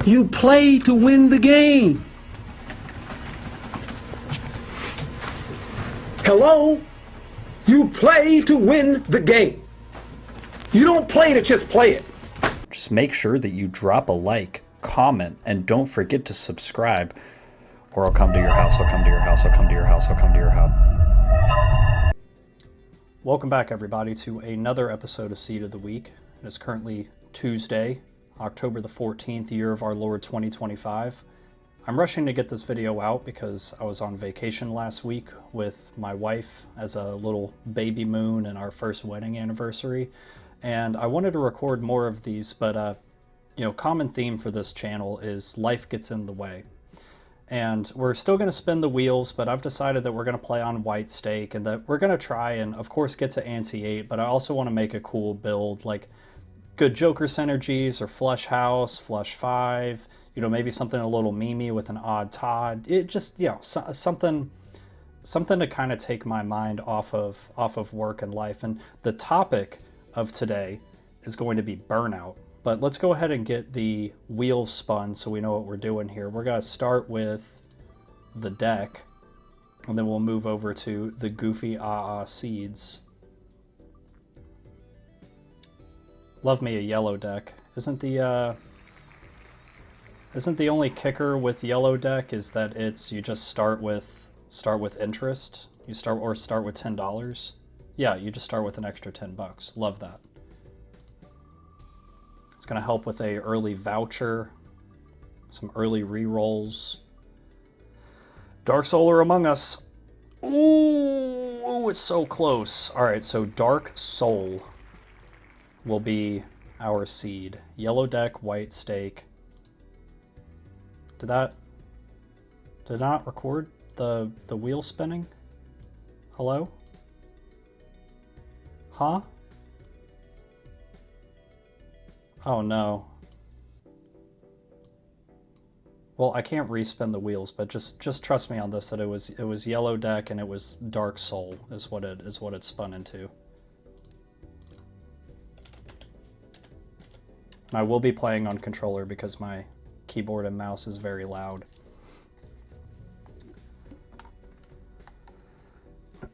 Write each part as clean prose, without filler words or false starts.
You play to win the game. Hello? You play to win the game. You don't play to just play it. Just make sure that you drop a like, comment, and don't forget to subscribe, or I'll come to your house, I'll come to your house, I'll come to your house, I'll come to your house. Welcome back, everybody, to another episode of Seed of the Week. It is currently Tuesday, October the 14th, year of our Lord 2025. I'm rushing to get this video out because I was on vacation last week with my wife as a little baby moon and our first wedding anniversary. And I wanted to record more of these, but common theme for this channel is life gets in the way. And we're still going to spin the wheels, but I've decided that we're going to play on white stake and that we're going to try and, of course, get to Ante 8, but I also want to make a cool build, like good Joker synergies or Flush House, Flush 5, maybe something a little memey with an odd Todd. It just, something to kind of take my mind off of work and life. And the topic of today is going to be Burnout. But let's go ahead and get the wheels spun so we know what we're doing here. We're going to start with the deck, and then we'll move over to the goofy seeds. Love me a yellow deck. Isn't the only kicker with yellow deck is that you just start with interest? You start with $10? Yeah, you just start with an extra $10. Love that. It's going to help with a early voucher, some early rerolls. DARKSOUL are among us. Ooh, it's so close. All right, so DARKSOUL will be our seed. Yellow deck, white stake. Did not record the wheel spinning? Hello? Huh? Oh no. Well, I can't respin the wheels, but just trust me on this that it was yellow deck and it was DARKSOUL is what it spun into. And I will be playing on controller because my keyboard and mouse is very loud.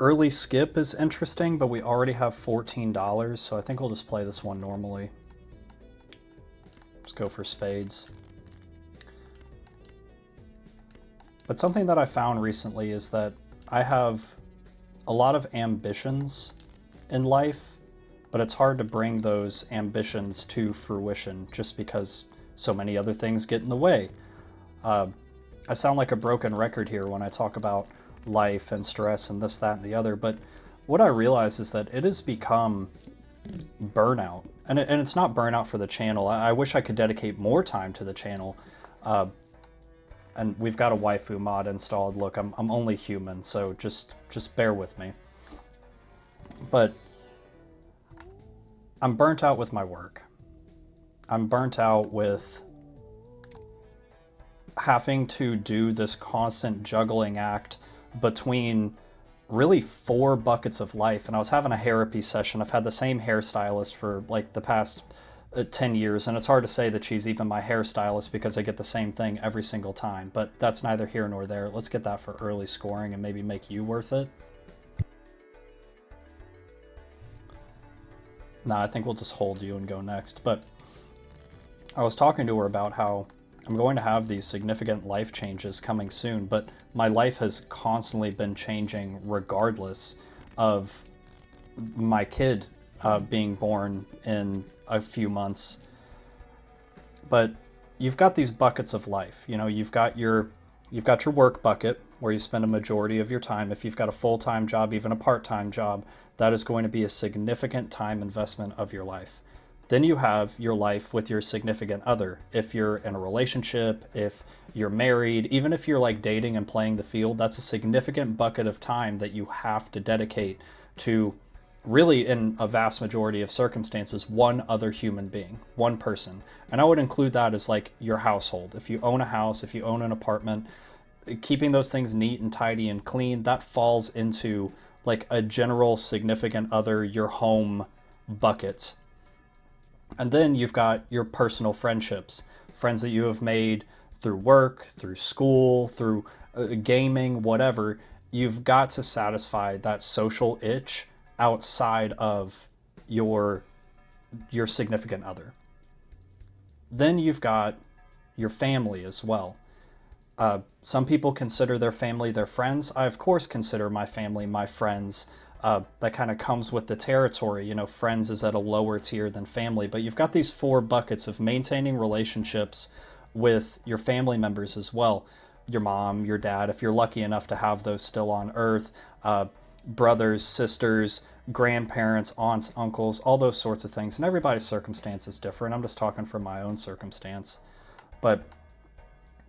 Early skip is interesting, but we already have $14, so I think we'll just play this one normally. Let's go for spades. But something that I found recently is that I have a lot of ambitions in life, but it's hard to bring those ambitions to fruition just because so many other things get in the way. I sound like a broken record here when I talk about life and stress and this, that, and the other, but what I realize is that it has become burnout. And it's not burnout for the channel. I wish I could dedicate more time to the channel. And we've got a waifu mod installed. Look, I'm only human, so just bear with me. But I'm burnt out with my work. I'm burnt out with having to do this constant juggling act between really 4 buckets of life. And I was having a therapy session. I've had the same hairstylist for like the past 10 years, and it's hard to say that she's even my hairstylist because I get the same thing every single time, but that's neither here nor there. Let's get that for early scoring and maybe make you worth it. Nah, I think we'll just hold you and go next. But I was talking to her about how I'm going to have these significant life changes coming soon, but my life has constantly been changing regardless of my kid being born in a few months. But you've got these buckets of life. You've got your work bucket where you spend a majority of your time. If you've got a full-time job, even a part-time job, that is going to be a significant time investment of your life. Then you have your life with your significant other. If you're in a relationship, if you're married, even if you're like dating and playing the field, that's a significant bucket of time that you have to dedicate to, really in a vast majority of circumstances, one other human being, one person. And I would include that as like your household. If you own a house, if you own an apartment, keeping those things neat and tidy and clean, that falls into like a general significant other, your home bucket. And then you've got your personal friendships, friends that you have made through work, through school, through gaming, whatever. You've got to satisfy that social itch outside of your significant other. Then you've got your family as well. Some people consider their family their friends. I, of course, consider my family my friends. That kind of comes with the territory. You know, friends is at a lower tier than family. But you've got these 4 buckets of maintaining relationships with your family members as well. Your mom, your dad, if you're lucky enough to have those still on earth, brothers, sisters, grandparents, aunts, uncles, all those sorts of things. And everybody's circumstance is different. I'm just talking from my own circumstance. But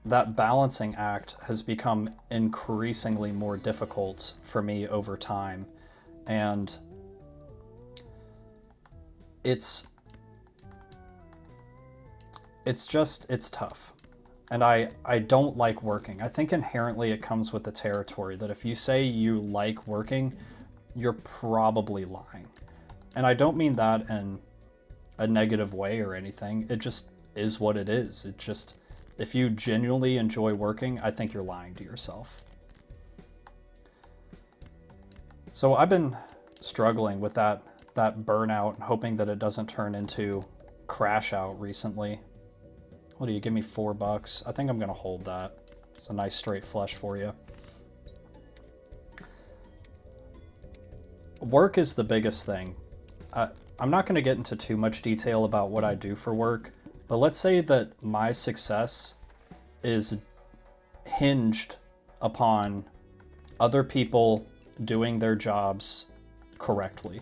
that balancing act has become increasingly more difficult for me over time. And it's tough. And I don't like working. I think inherently it comes with the territory that if you say you like working, you're probably lying. And I don't mean that in a negative way or anything. It just is what it is. It just, if you genuinely enjoy working, I think you're lying to yourself. So I've been struggling with that burnout and hoping that it doesn't turn into crash out recently. What do you give me, $4? I think I'm gonna hold that. It's a nice straight flush for you. Work is the biggest thing. I'm not gonna get into too much detail about what I do for work, but let's say that my success is hinged upon other people doing their jobs correctly.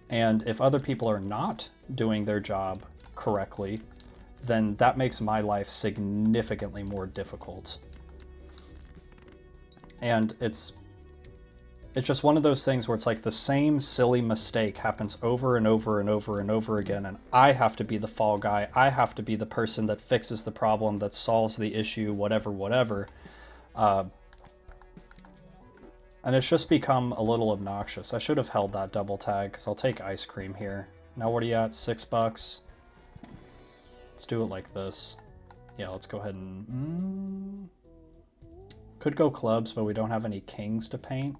And if other people are not doing their job correctly, then that makes my life significantly more difficult. And it's just one of those things where it's like the same silly mistake happens over and over and over and over again, and I have to be the fall guy. I have to be the person that fixes the problem, that solves the issue, whatever. And it's just become a little obnoxious. I should have held that double tag, because I'll take ice cream here. Now what are you at, $6? Let's do it like this. Yeah, let's go ahead and... Could go clubs, but we don't have any kings to paint.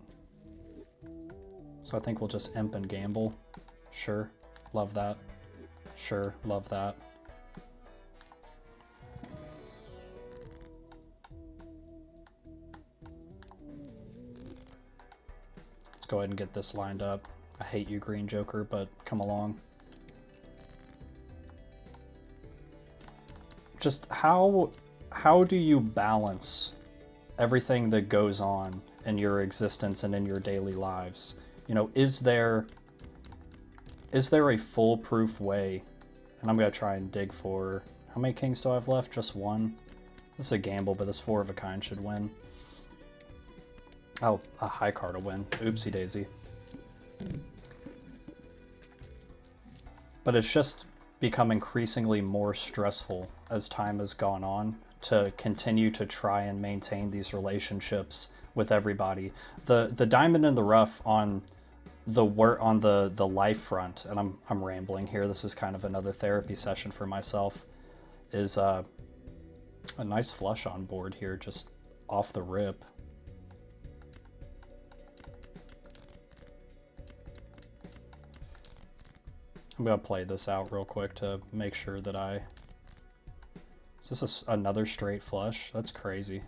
So I think we'll just imp and gamble. Sure, love that. Sure, love that. Let's go ahead and get this lined up. I hate you, Green Joker, but come along. Just how do you balance everything that goes on in your existence and in your daily lives? You know, is there a foolproof way? And I'm gonna try and dig for, how many kings do I have left? Just one. This is a gamble, but this 4 of a kind should win. Oh, a high card will win. Oopsie daisy. But it's just become increasingly more stressful as time has gone on to continue to try and maintain these relationships with everybody. The diamond in the rough on the life front, and I'm rambling here, this is kind of another therapy session for myself, is a nice flush on board here, just off the rip. I'm gonna play this out real quick to make sure that is this another straight flush? That's crazy.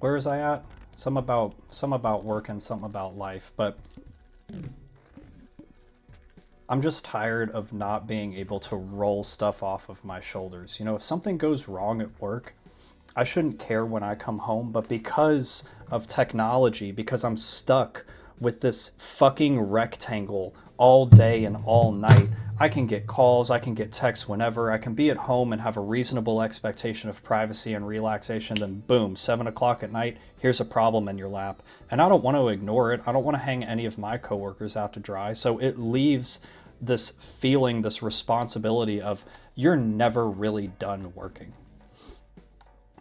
Where was I at? Some about work and something about life, but I'm just tired of not being able to roll stuff off of my shoulders. You know, if something goes wrong at work, I shouldn't care when I come home, but because of technology, because I'm stuck with this fucking rectangle all day and all night, I can get calls, I can get texts whenever, I can be at home and have a reasonable expectation of privacy and relaxation, then boom, 7 o'clock at night, here's a problem in your lap. And I don't want to ignore it. I don't want to hang any of my coworkers out to dry. So it leaves this feeling, this responsibility of you're never really done working.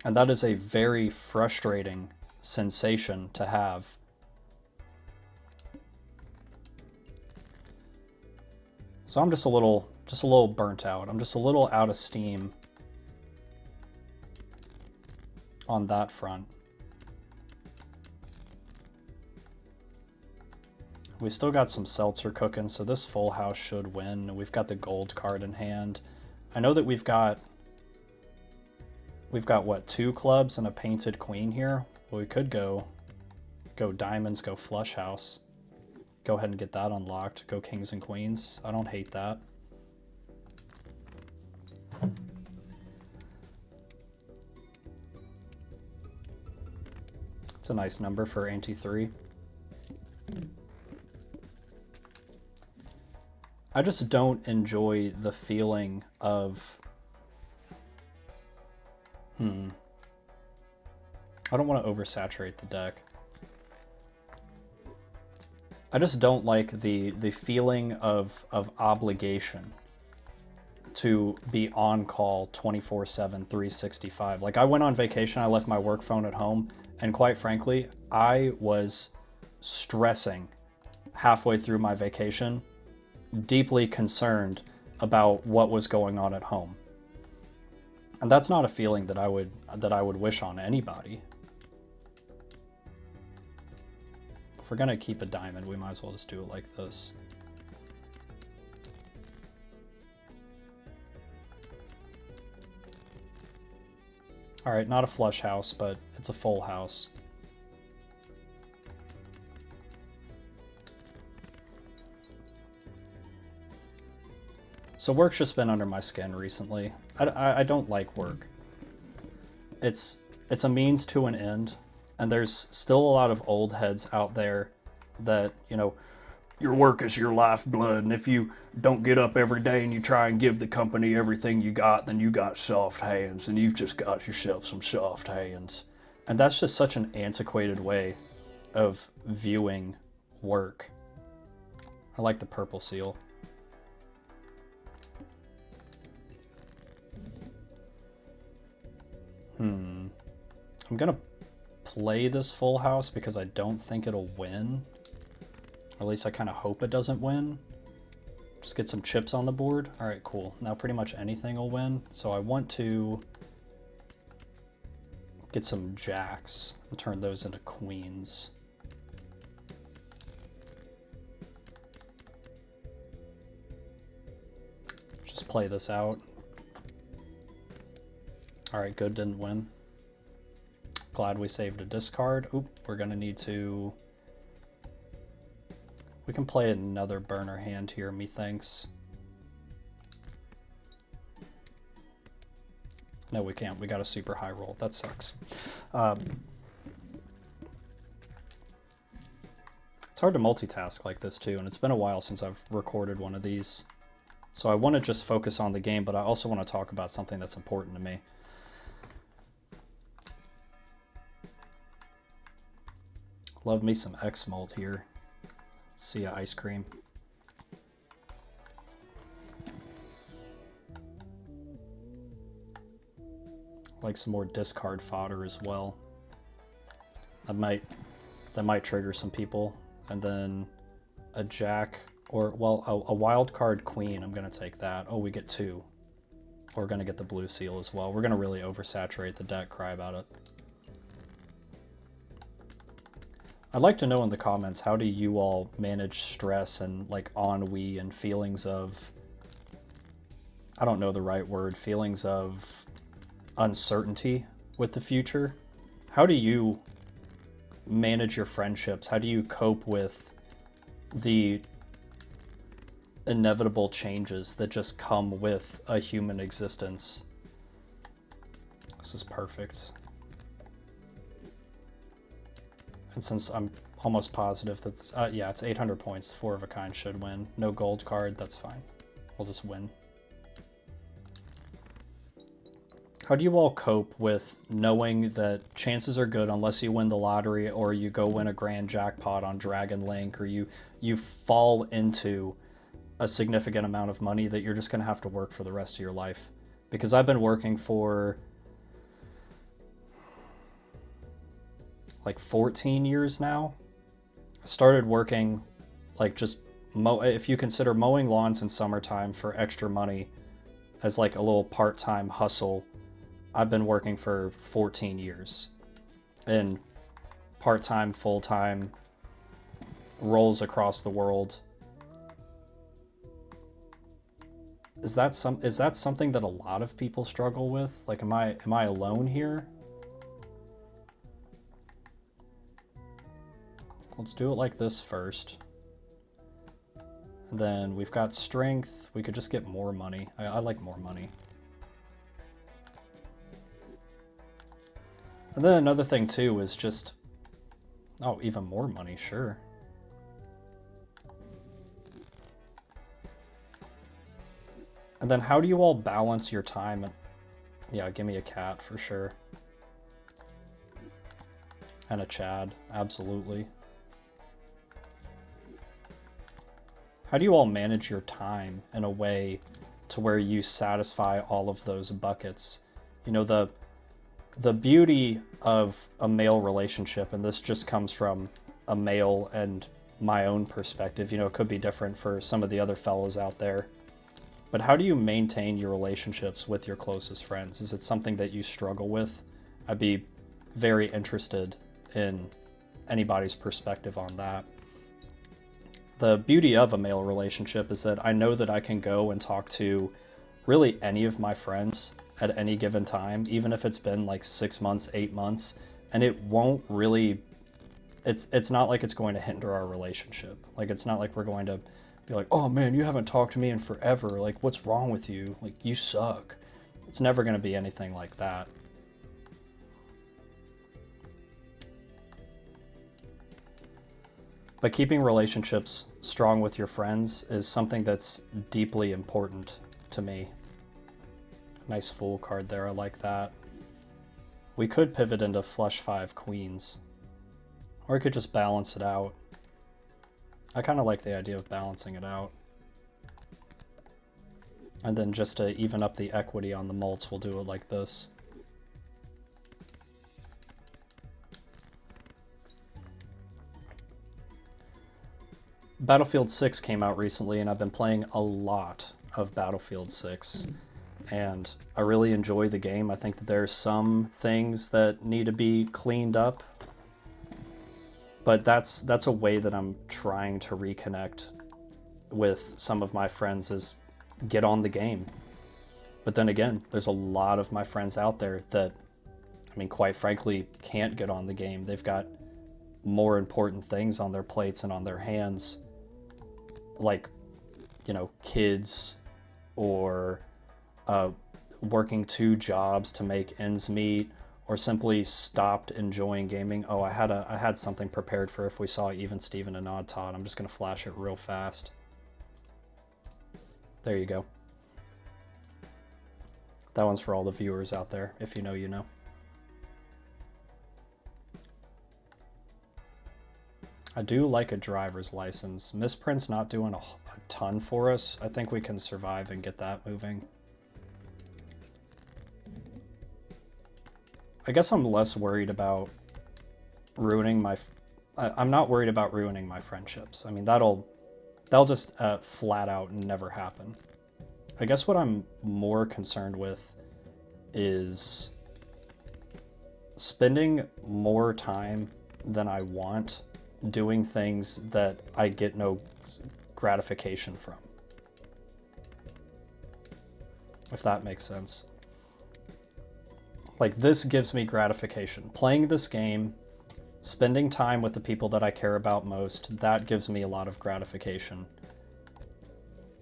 And that is a very frustrating sensation to have. So I'm just a little burnt out. I'm just a little out of steam on that front. We still got some seltzer cooking, so this full house should win. We've got the gold card in hand. I know that we've got what, 2 clubs and a painted queen here. Well, we could go diamonds, go flush house. Go ahead and get that unlocked. Go kings and queens. I don't hate that. It's a nice number for ante 3. I just don't enjoy the feeling of... I don't want to oversaturate the deck. I just don't like the feeling of obligation to be on call 24/7, 365. Like, I went on vacation, I left my work phone at home, and quite frankly, I was stressing halfway through my vacation, deeply concerned about what was going on at home. And that's not a feeling that I would wish on anybody. If we're gonna keep a diamond, we might as well just do it like this. All right, not a flush house, but it's a full house. So work's just been under my skin recently. I don't like work. It's a means to an end, and there's still a lot of old heads out there that, you know, your work is your lifeblood, and if you don't get up every day and you try and give the company everything you got, then you got soft hands, and you've just got yourself some soft hands. And that's just such an antiquated way of viewing work. I like the purple seal. I'm gonna play this full house because I don't think it'll win. Or at least I kind of hope it doesn't win. Just get some chips on the board. All right, cool. Now pretty much anything will win. So I want to get some jacks and turn those into queens. Just play this out. All right, good, didn't win. Glad we saved a discard. Oop, we're gonna need to... We can play another burner hand here, methinks. No, we can't. We got a super high roll. That sucks. It's hard to multitask like this too, and it's been a while since I've recorded one of these. So I want to just focus on the game, but I also want to talk about something that's important to me. Love me some X-Molt here. See ya, ice cream. Like some more discard fodder as well. That might trigger some people. And then a jack, or well, a wild card queen. I'm gonna take that. Oh, we get 2. We're gonna get the blue seal as well. We're gonna really oversaturate the deck. Cry about it. I'd like to know in the comments, how do you all manage stress and like ennui and feelings of, I don't know the right word, feelings of uncertainty with the future? How do you manage your friendships? How do you cope with the inevitable changes that just come with a human existence? This is perfect. And since I'm almost positive that's, yeah, it's 800 points, 4 of a kind should win. No gold card, that's fine. We'll just win. How do you all cope with knowing that chances are good, unless you win the lottery or you go win a grand jackpot on Dragon Link, or you fall into a significant amount of money, that you're just going to have to work for the rest of your life? Because I've been working for like 14 years now. I started working like just if you consider mowing lawns in summertime for extra money as like a little part-time hustle, I've been working for 14 years in part-time, full-time roles across the world. Is that something that a lot of people struggle with? Like, am I alone here? Let's do it like this first. And then we've got strength. We could just get more money. I like more money. And then another thing too is just, oh, even more money, sure. And then how do you all balance your time? Yeah, give me a cat for sure. And a Chad, absolutely. How do you all manage your time in a way to where you satisfy all of those buckets? You know, the beauty of a male relationship, and this just comes from a male and my own perspective, you know, it could be different for some of the other fellows out there. But how do you maintain your relationships with your closest friends? Is it something that you struggle with? I'd be very interested in anybody's perspective on that. The beauty of a male relationship is that I know that I can go and talk to really any of my friends at any given time, even if it's been like 6 months, 8 months, and it won't really, it's not like it's going to hinder our relationship. Like, it's not like we're going to be like, oh man, you haven't talked to me in forever. Like, what's wrong with you? Like, you suck. It's never going to be anything like that. But keeping relationships strong with your friends is something that's deeply important to me. Nice Fool card there, I like that. We could pivot into flush 5 queens. Or we could just balance it out. I kind of like the idea of balancing it out. And then just to even up the equity on the mults, we'll do it like this. Battlefield 6 came out recently, and I've been playing a lot of Battlefield 6. And I really enjoy the game. I think that there's some things that need to be cleaned up. But that's a way that I'm trying to reconnect with some of my friends, is get on the game. But then again, there's a lot of my friends out there that, I mean, quite frankly, can't get on the game. They've got more important things on their plates and on their hands, like, you know, kids, or working 2 jobs to make ends meet, or simply stopped enjoying gaming. Oh, I had something prepared for if we saw Even Steven and Odd Todd. I'm just gonna flash it real fast. There you go. That one's for all the viewers out there. If you know, you know. I do like a driver's license. Misprint's not doing a ton for us. I think we can survive and get that moving. I guess I'm less worried about ruining my... I'm not worried about ruining my friendships. I mean, that'll just flat out never happen. I guess what I'm more concerned with is spending more time than I want doing things that I get no gratification from. If that makes sense. Like, this gives me gratification. Playing this game, spending time with the people that I care about most, that gives me a lot of gratification.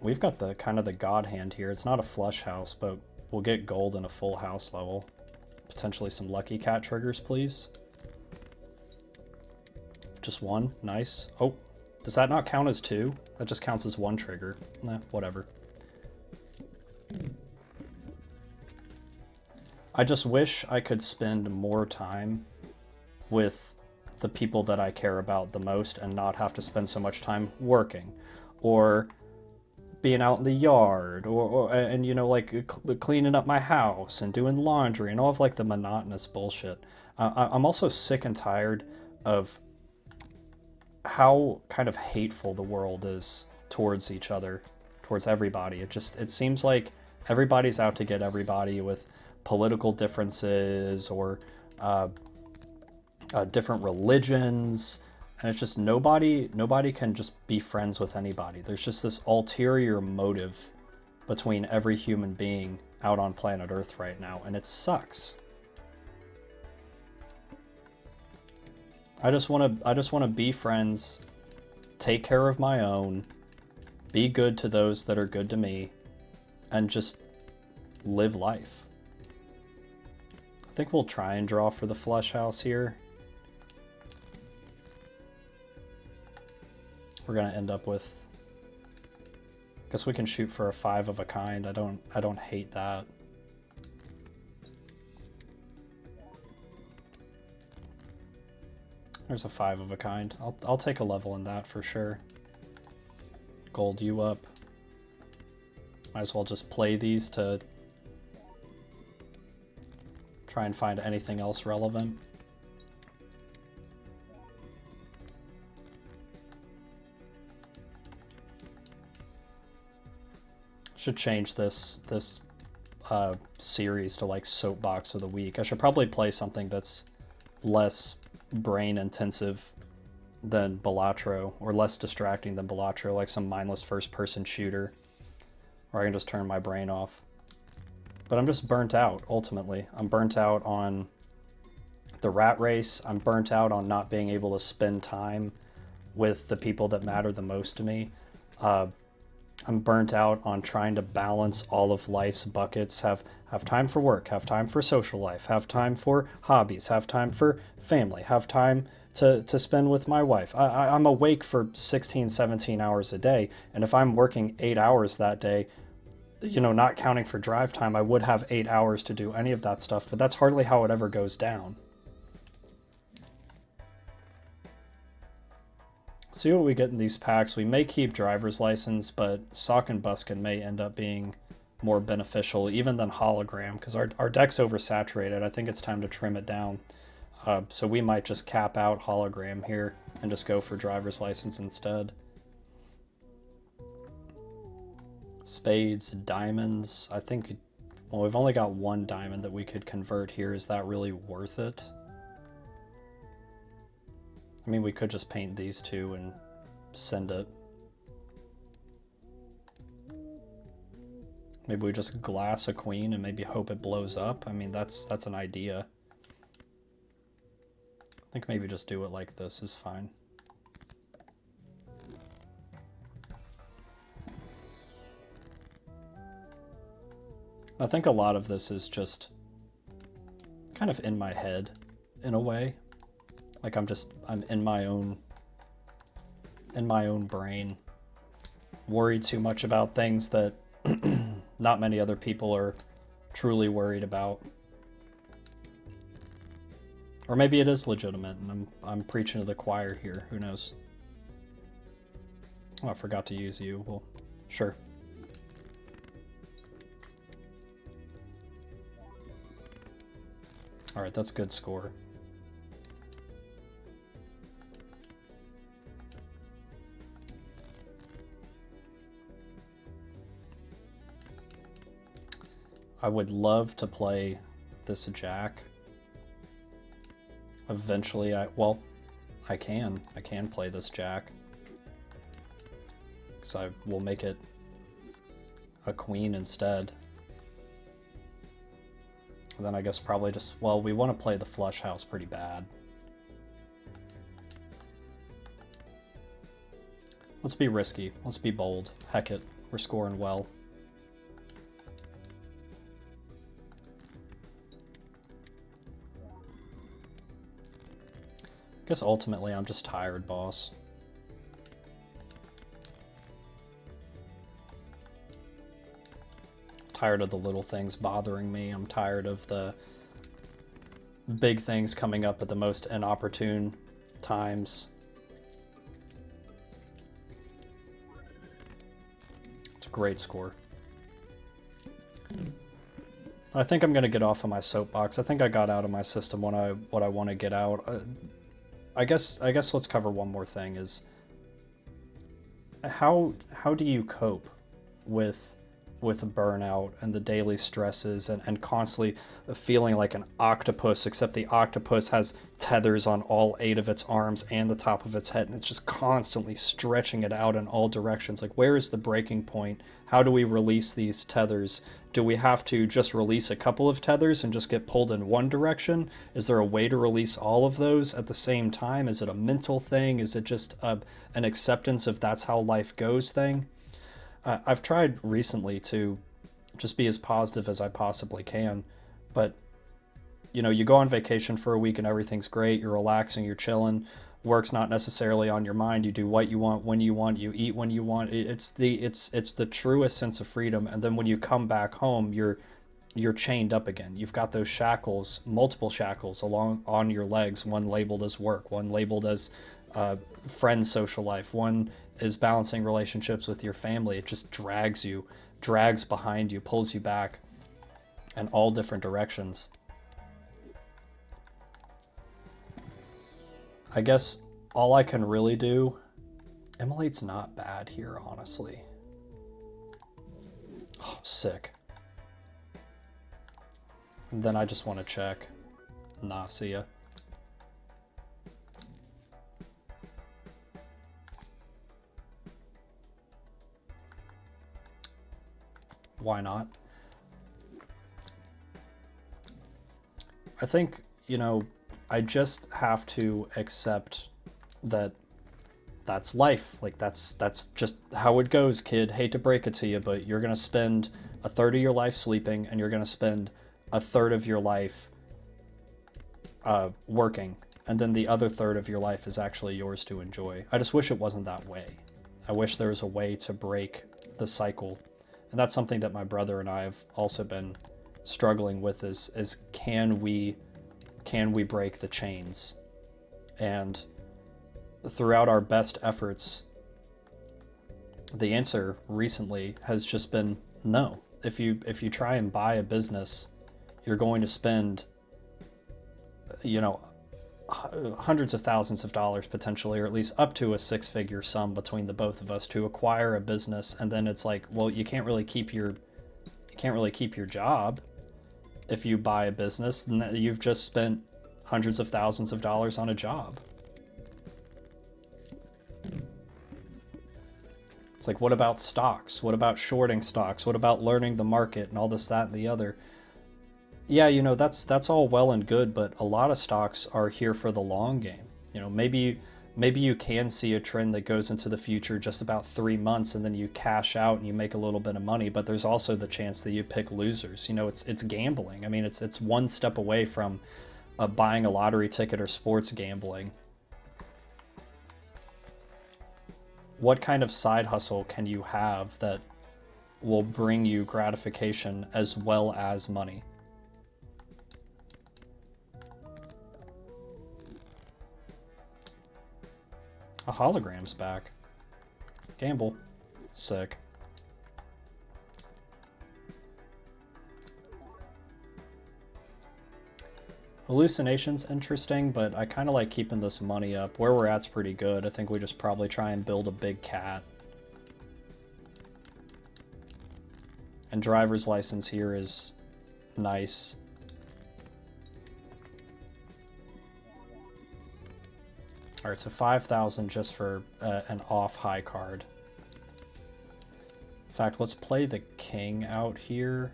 We've got the kind of the god hand here. It's not a flush house, but we'll get gold in a full house level. Potentially some lucky cat triggers, please. Just 1, nice. Oh, does that not count as 2? That just counts as 1 trigger. Nah, whatever. I just wish I could spend more time with the people that I care about the most and not have to spend so much time working or being out in the yard, and you know, like cleaning up my house and doing laundry and all of like the monotonous bullshit. I'm also sick and tired of how kind of hateful the world is towards each other, towards everybody. It seems like everybody's out to get everybody with political differences or different religions, and it's just nobody can just be friends with anybody. There's just this ulterior motive between every human being out on planet Earth right now, and it sucks. I just want to be friends, take care of my own, be good to those that are good to me, and just live life. I think we'll try and draw for the flush house here. We're gonna end up with, I guess we can shoot for a 5 of a kind. I don't hate that. There's a 5 of a kind. I'll take a level in that for sure. Gold you up. Might as well just play these to try and find anything else relevant. Should change this series to like soapbox of the week. I should probably play something that's less brain intensive than Balatro, or less distracting than Balatro, like some mindless first person shooter where I can just turn my brain off. But I'm just burnt out, ultimately. I'm burnt out on the rat race. I'm burnt out on not being able to spend time with the people that matter the most to me. I'm burnt out on trying to balance all of life's buckets, have time for work, have time for social life, have time for hobbies, have time for family, have time to spend with my wife. I'm awake for 16, 17 hours a day, and if I'm working 8 hours that day, you know, not counting for drive time, I would have 8 hours to do any of that stuff, but that's hardly how it ever goes down. See what we get in these packs. We may keep driver's license, but Sock and Buskin may end up being more beneficial even than hologram, because our deck's oversaturated. I think it's time to trim it down. So we might just cap out hologram here and just go for driver's license instead. Spades, diamonds. I think, well, we've only got one diamond that we could convert here. Is that really worth it? I mean, we could just paint these two and send it. Maybe we just glass a queen and maybe hope it blows up. I mean, that's an idea. I think maybe just do it like this is fine. I think a lot of this is just kind of in my head in a way. Like I'm in my own brain, worried too much about things that not many other people are truly worried about. Or maybe it is legitimate and I'm preaching to the choir here, who knows. Oh, I forgot to use you. Well, sure. All right, that's a good score. I would love to play this jack. Eventually, I can play this jack. Because I will make it a queen instead. And then I guess probably just, well, we want to play the flush house pretty bad. Let's be risky. Let's be bold. Heck it. We're scoring well. I guess ultimately I'm just tired, boss. Tired of the little things bothering me. I'm tired of the big things coming up at the most inopportune times. It's Great score. I think I'm going to get off of my soapbox. I think I got out of my system what I want to get out. I guess let's cover one more thing is how do you cope with burnout and the daily stresses and constantly feeling like an octopus, except the octopus has tethers on all 8 of its arms and the top of its head, and it's just constantly stretching it out in all directions. Like, where is the breaking point? How do we release these tethers? Do we have to just release a couple of tethers and just get pulled in one direction? Is there a way to release all of those at the same time? Is it a mental thing? Is it just an acceptance of that's how life goes thing? I've tried recently to just be as positive as I possibly can, but you know, you go on vacation for a week and everything's great, you're relaxing, you're chilling, work's not necessarily on your mind, you do what you want, when you want, you eat when you want. It's the truest sense of freedom. And then when you come back home, you're chained up again. You've got those shackles, multiple shackles along on your legs, one labeled as work, one labeled as friends, social life, one is balancing relationships with your family. It just drags behind you, pulls you back in all different directions. I guess all I can really do, Immolate's not bad here, honestly. Oh, sick. And then I just want to check. Nah, see ya. Why not? I think, you know, I just have to accept that that's life. Like, that's just how it goes, kid. Hate to break it to you, but you're going to spend a third of your life sleeping, and you're going to spend a third of your life working. And then the other third of your life is actually yours to enjoy. I just wish it wasn't that way. I wish there was a way to break the cycle. And that's something that my brother and I have also been struggling with is can we break the chains? And throughout our best efforts, the answer recently has just been no. If you try and buy a business, you're going to spend, you know, hundreds of thousands of dollars potentially, or at least up to a 6-figure sum between the both of us to acquire a business. And then it's like, well, you can't really keep your job if you buy a business. Then you've just spent hundreds of thousands of dollars on a job. It's like, what about stocks? What about shorting stocks? What about learning the market and all this, that, and the other? Yeah, you know, that's all well and good, but a lot of stocks are here for the long game. You know, maybe you can see a trend that goes into the future just about 3 months, and then you cash out and you make a little bit of money, but there's also the chance that you pick losers. You know, it's gambling. I mean, it's one step away from buying a lottery ticket or sports gambling. What kind of side hustle can you have that will bring you gratification as well as money? A hologram's back. Gamble. Sick. Hallucination's interesting, but I kind of like keeping this money up. Where we're at's pretty good. I think we just probably try and build a big cat. And driver's license here is nice. Alright, so 5,000 just for an off high card. In fact, let's play the king out here.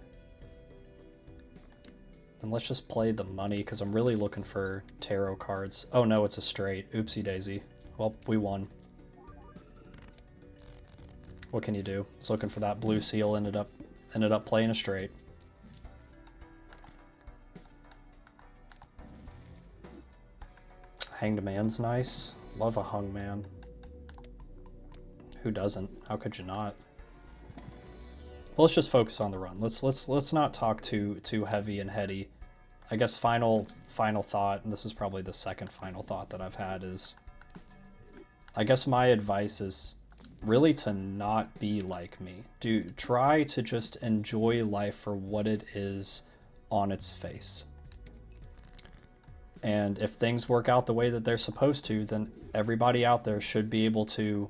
And let's just play the money, because I'm really looking for tarot cards. Oh no, it's a straight. Oopsie daisy. Well, we won. What can you do? I was looking for that blue seal, ended up playing a straight. Hanged man's nice. Love a hung man. Who doesn't? How could you not? Well, let's just focus on the run. Let's not talk too heavy and heady. I guess final thought, and this is probably the second final thought that I've had, is I guess my advice is really to not be like me. Try to just enjoy life for what it is on its face. And if things work out the way that they're supposed to, then everybody out there should be able to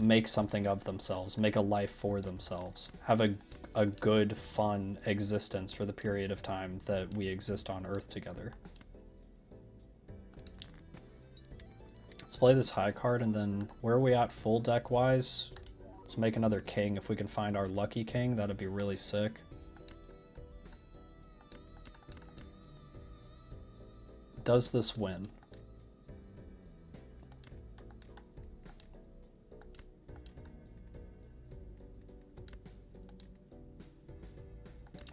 make something of themselves, make a life for themselves, have a good, fun existence for the period of time that we exist on Earth together. Let's play this high card, and then where are we at full deck wise? Let's make another king. If we can find our lucky king, that'd be really sick. Does this win?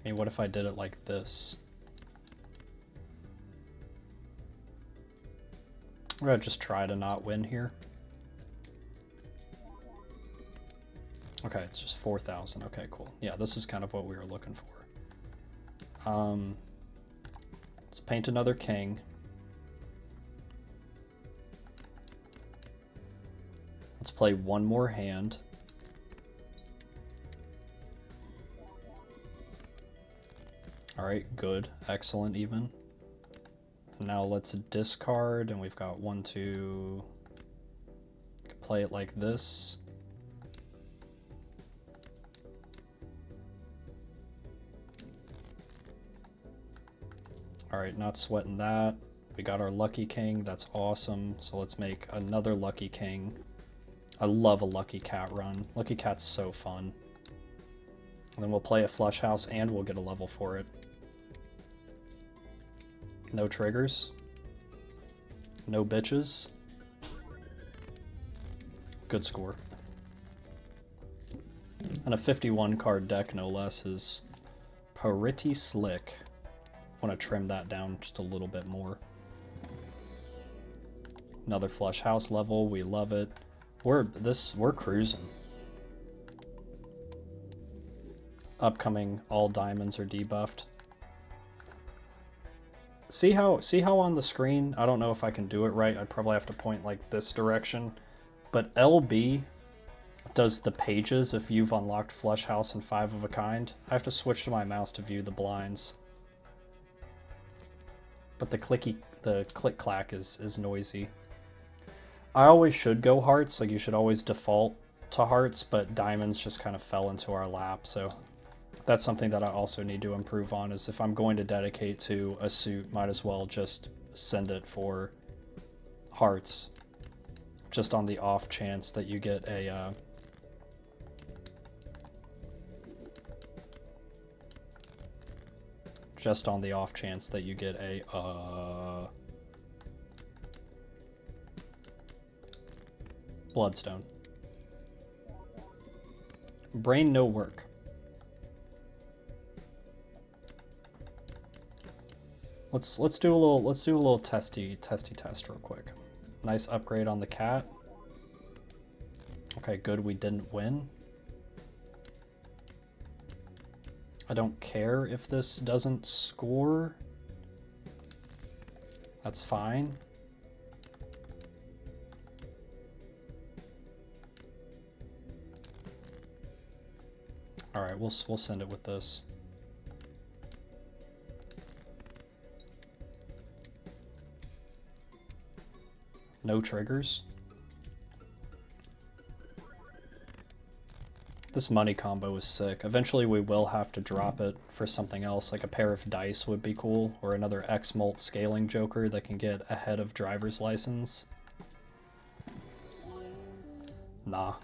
I mean, what if I did it like this? I'm gonna just try to not win here. Okay, it's just 4,000. Okay, cool. Yeah, this is kind of what we were looking for. Let's paint another king. Let's play one more hand. All right, good, excellent even. And now let's discard, and we've got 1, 2. Play it like this. All right, not sweating that. We got our lucky king, that's awesome. So let's make another lucky king. I love a lucky cat run. Lucky cat's so fun. And then we'll play a flush house and we'll get a level for it. No triggers. No bitches. Good score. And a 51 card deck, no less, is pretty slick. I want to trim that down just a little bit more. Another flush house level, we love it. We're cruising. Upcoming all diamonds are debuffed. See how on the screen, I don't know if I can do it right. I'd probably have to point like this direction. But LB does the pages if you've unlocked flush house and 5 of a kind. I have to switch to my mouse to view the blinds. But the click clack is noisy. I always should go hearts, like you should always default to hearts, but diamonds just kind of fell into our lap, so that's something that I also need to improve on, is if I'm going to dedicate to a suit, might as well just send it for hearts, just on the off chance that you get a bloodstone. Brain no work. Let's do a little testy test real quick. Nice upgrade on the cat. Okay, good, we didn't win. I don't care if this doesn't score. That's fine. All right, we'll send it with this. No triggers. This money combo is sick. Eventually we will have to drop it for something else, like a pair of dice would be cool, or another X-Molt scaling joker that can get ahead of driver's license. Nah.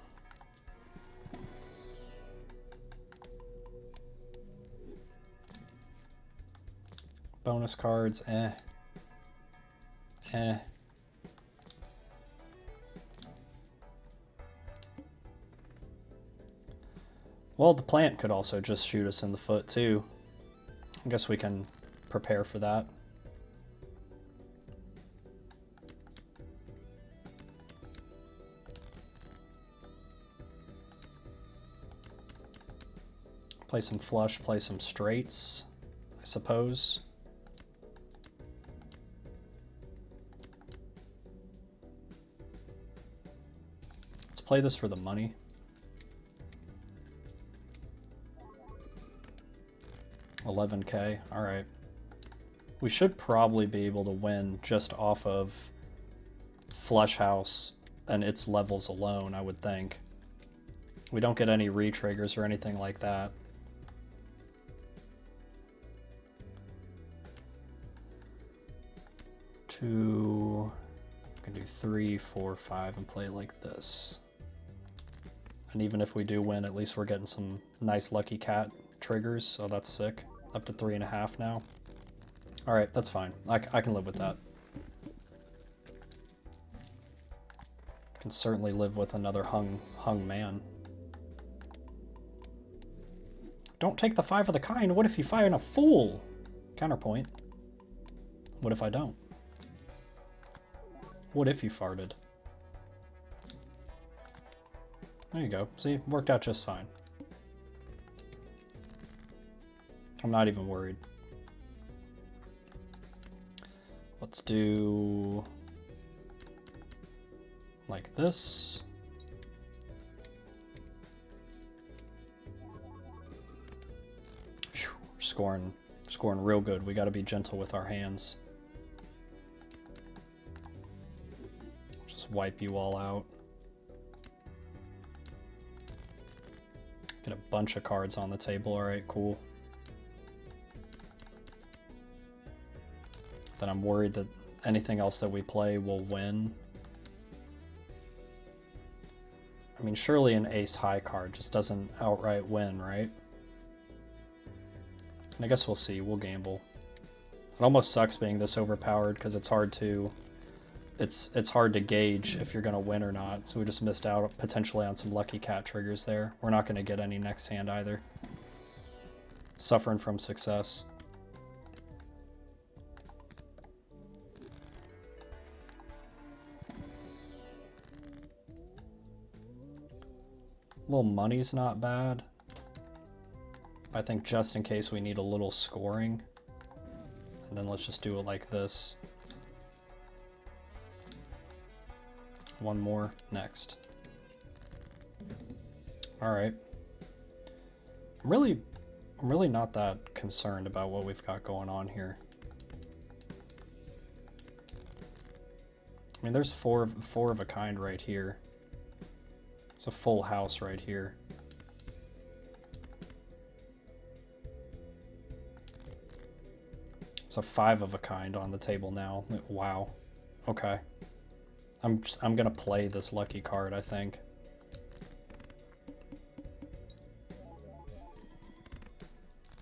Bonus cards, eh. Well, the plant could also just shoot us in the foot, too. I guess we can prepare for that. Play some flush, play some straights, I suppose. play this for the money. $11K, alright. We should probably be able to win just off of Flesh House and its levels alone, I would think. We don't get any re-triggers or anything like that. I can do 3, 4, 5 and play it like this. And even if we do win, at least we're getting some nice lucky cat triggers, so that's sick. Up to 3.5 now. Alright, that's fine. I can live with that. Can certainly live with another hung man. Don't take the 5 of the kind. What if you fire in a fool? Counterpoint. What if I don't? What if you farted? There you go. See, worked out just fine. I'm not even worried. Let's do like this. Whew, we're scoring real good. We got to be gentle with our hands. Just wipe you all out. Get a bunch of cards on the table. All right, cool. Then I'm worried that anything else that we play will win. I mean, surely an ace high card just doesn't outright win, right? And I guess we'll see. We'll gamble. It almost sucks being this overpowered because it's hard to gauge if you're going to win or not. So we just missed out potentially on some lucky cat triggers there. We're not going to get any next hand either. Suffering from success. A little money's not bad. I think just in case we need a little scoring. And then let's just do it like this. One more next. Alright. I'm really not that concerned about what we've got going on here. I mean, there's four of a kind right here. It's a full house right here. It's a 5 of a kind on the table now. Wow. Okay. I'm gonna play this lucky card, I think.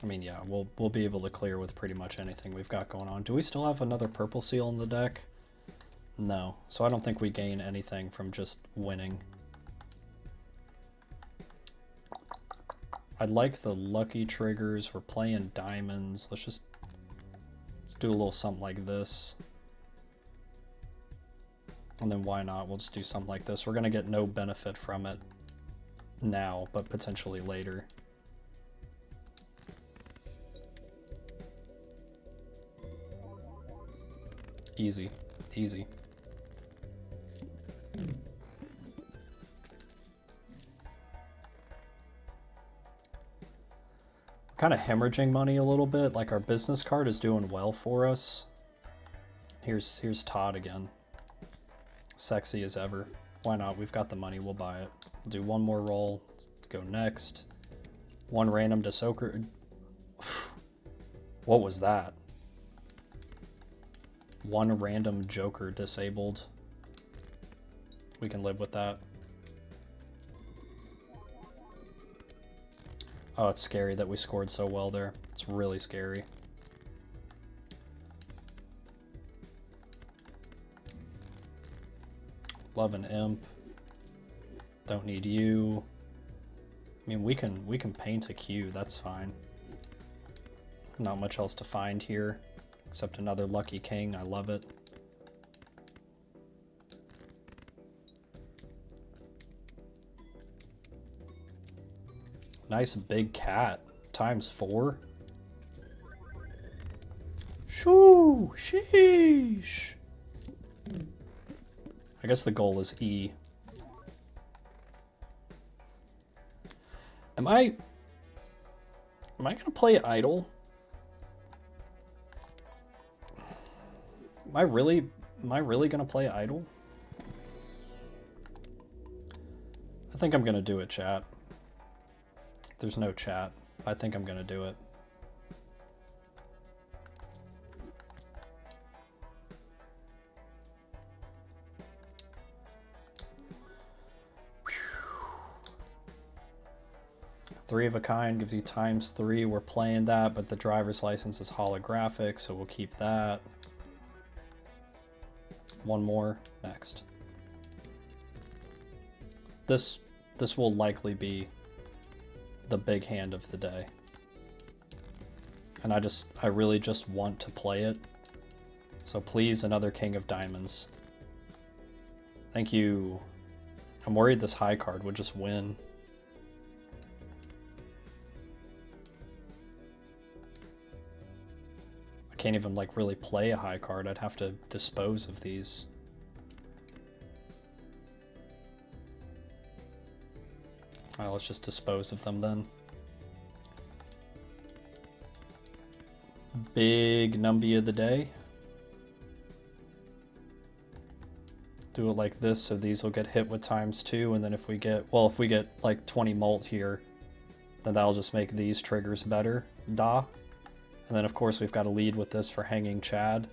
I mean, yeah, we'll be able to clear with pretty much anything we've got going on. Do we still have another purple seal in the deck? No. So I don't think we gain anything from just winning. I like the lucky triggers. We're playing diamonds. Let's do a little something like this. And then why not? We'll just do something like this. We're going to get no benefit from it now, but potentially later. Easy. Easy. Kind of hemorrhaging money a little bit. Like our business card is doing well for us. Here's Todd again. Sexy as ever. Why not? We've got the money. We'll buy it. We'll do one more roll. Let's go next. One random Desoaker. What was that? One random Joker disabled. We can live with that. Oh, it's scary that we scored so well there. It's really scary. Love an imp. Don't need you. I mean, we can paint a Q. That's fine. Not much else to find here, except another lucky king. I love it. Nice big cat. ×4. Shoo! Sheesh! I guess the goal is E. Am I gonna play idle? Am I really gonna play idle? I think I'm gonna do it, chat. There's no chat. I think I'm gonna do it. Three of a kind gives you ×3. We're playing that, but the driver's license is holographic, so we'll keep that. One more. Next. This will likely be the big hand of the day. And I really just want to play it. So please, another King of Diamonds. Thank you. I'm worried this high card would just win. I can't even like really play a high card. I'd have to dispose of these. Alright, let's just dispose of them then. Big numbie of the day. Do it like this, so these will get hit with ×2, and then if we get like 20 mult here, then that'll just make these triggers better. Da. And then of course we've got to lead with this for hanging Chad.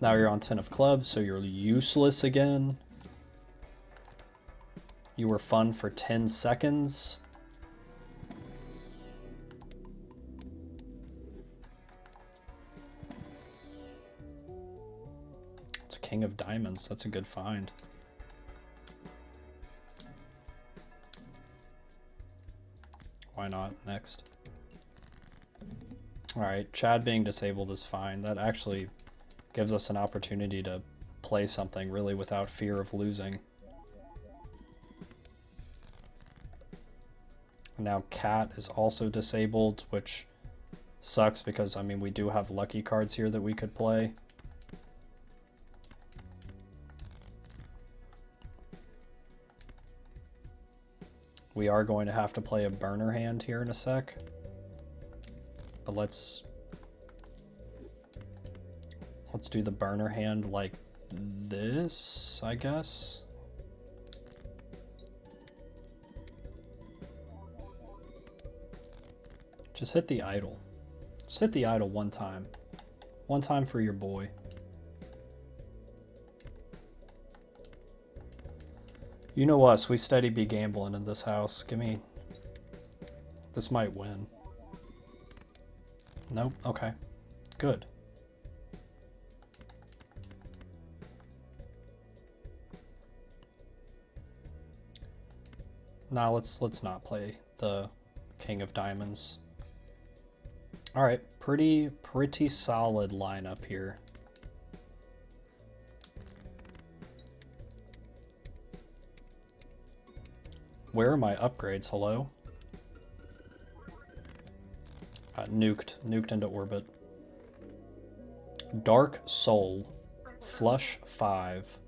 Now you're on 10 of clubs, so you're useless again. You were fun for 10 seconds. It's a King of Diamonds. That's a good find. Why not? Next. Alright, Chad being disabled is fine. That actually gives us an opportunity to play something really without fear of losing. Now Cat is also disabled, which sucks because, I mean, we do have lucky cards here that we could play. We are going to have to play a burner hand here in a sec. But let's do the burner hand like this, I guess. Just hit the idol. Just hit the idol one time. One time for your boy. You know us, we steady be gambling in this house. Give me... This might win. Nope, okay. Good. Now let's not play the King of Diamonds. All right, pretty solid lineup here. Where are my upgrades? Hello? Nuked into orbit. Dark Soul, Flush 5.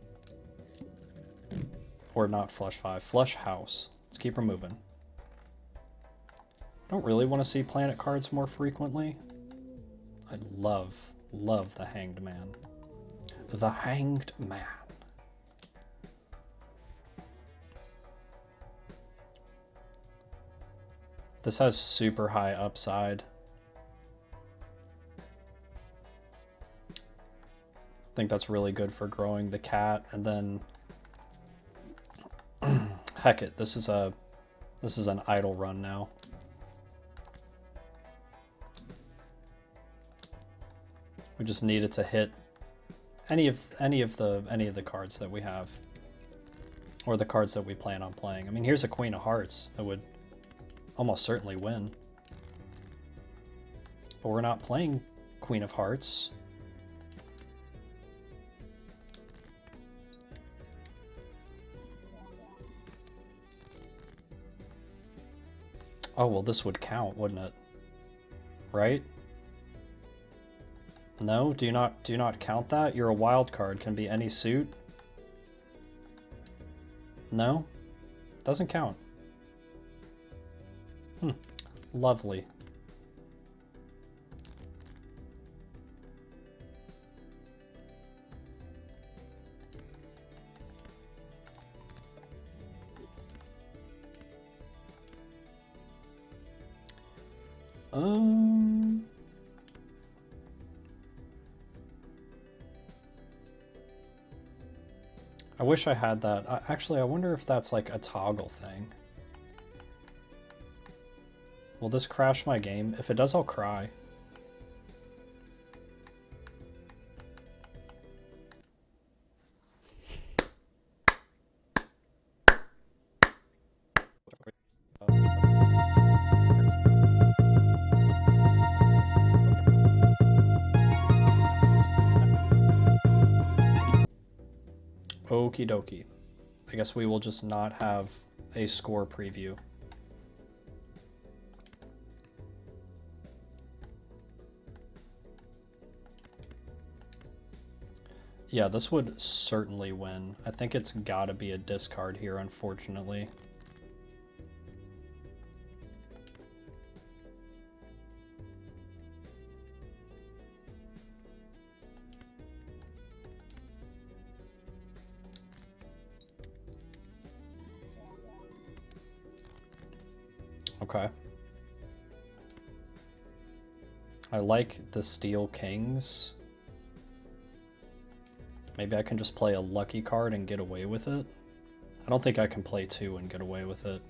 Or not Flush 5, Flush House. Let's keep her moving. Don't really want to see planet cards more frequently. I love the Hanged Man. The Hanged Man. This has super high upside. I think that's really good for growing the cat, and then heck it, this is an idle run now. We just needed to hit any of the cards that we have, or the cards that we plan on playing. I mean, here's a Queen of Hearts that would almost certainly win, but we're not playing Queen of Hearts. Oh well, this would count, wouldn't it? right? No, do you not count that? You're a wild card, can be any suit. No? Doesn't count. Lovely. I wish I had that. Actually, I wonder if that's like a toggle thing. Will this crash my game? If it does, I'll cry. Okie dokie. I guess we will just not have a score preview. Yeah, this would certainly win. I think it's gotta be a discard here, unfortunately. Okay. I like the Steel Kings. Maybe I can just play a lucky card and get away with it. I don't think I can play two and get away with it.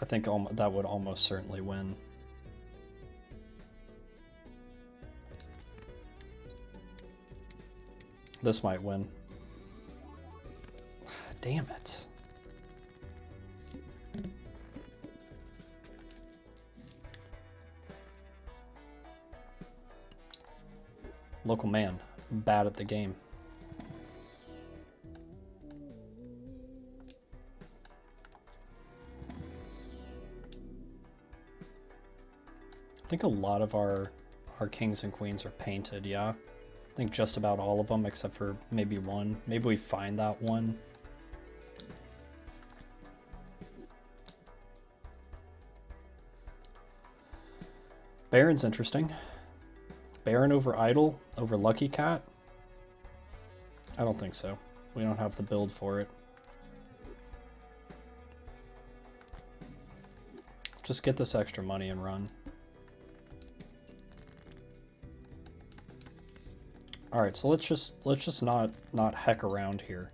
I think that would almost certainly win. This might win. Damn it. Local man, bad at the game. I think a lot of our kings and queens are painted, yeah. I think just about all of them except for maybe one. Maybe we find that one. Baron's interesting. Baron over Idol over Lucky Cat? I don't think so. We don't have the build for it. Just get this extra money and run. Alright, so let's just not heck around here.